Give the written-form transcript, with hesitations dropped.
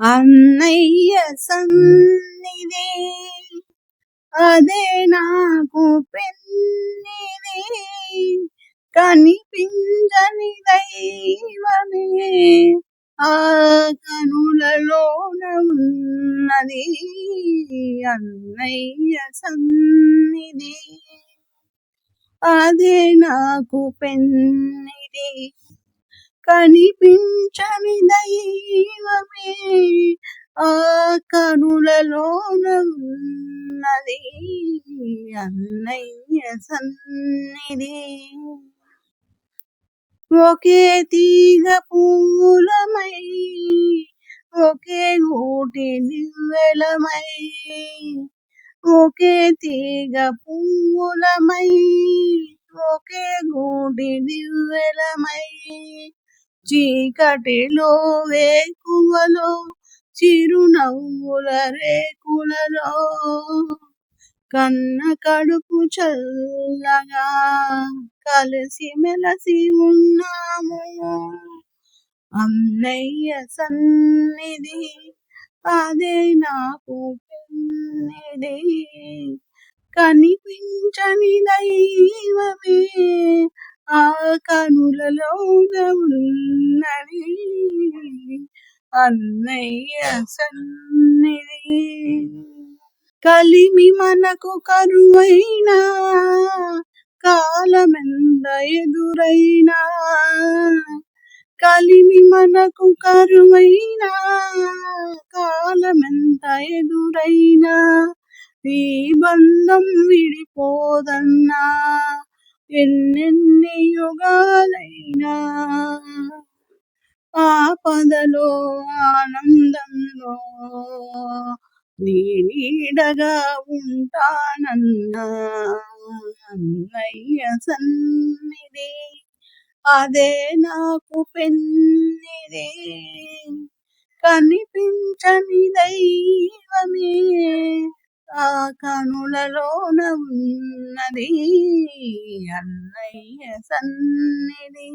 అన్నయ్య సన్నిధి అదే నాకు పెన్నిధి, కనిపించని దైవమే ఆ కనులలోన ఉన్నది. అన్నయ్య సన్నిధి అదే నాకు పెన్నిధి, కనిపించని దైవమే ఆ కనులలోన ఉన్నది. అన్నయ్య సన్నిధి ఒకే తీగ పూలమై, ఒకే గూటి దివ్వెలమై, ఒకే తీగ పూలమై, ఒకే గూటి దివ్వెలమై, చీకటిలో వేకువలో చిరునవ్వుల రేకులలో కన్న కడుపు చల్లగా కలిసి మెలసి ఉన్నాము. అన్నయ్య సన్నిధి అదే నాకు పెన్నిధి, కనిపించని దైవమే ఆ కనులలోన ఉన్నది. అన్నయ్య సన్నిధి కలిమి మనకు కరువైనా, కాలమెంత ఎదురైనా, కలిమి మనకు కరువైనా, కాలమెంత ఎదురైనా, ఈ బంధం విడిపోదన్నా ఎన్నెన్ని యుగాలైనా. ఆపదలో ఆనందంలో నీ నీడగా ఉంటానన్నా. అన్నయ్య సన్నిధి అదే నాకు పెన్నిధి, కనిపించని దైవమే ఆ కనులలోన ఉన్నది. అన్నయ్య సన్నిధి.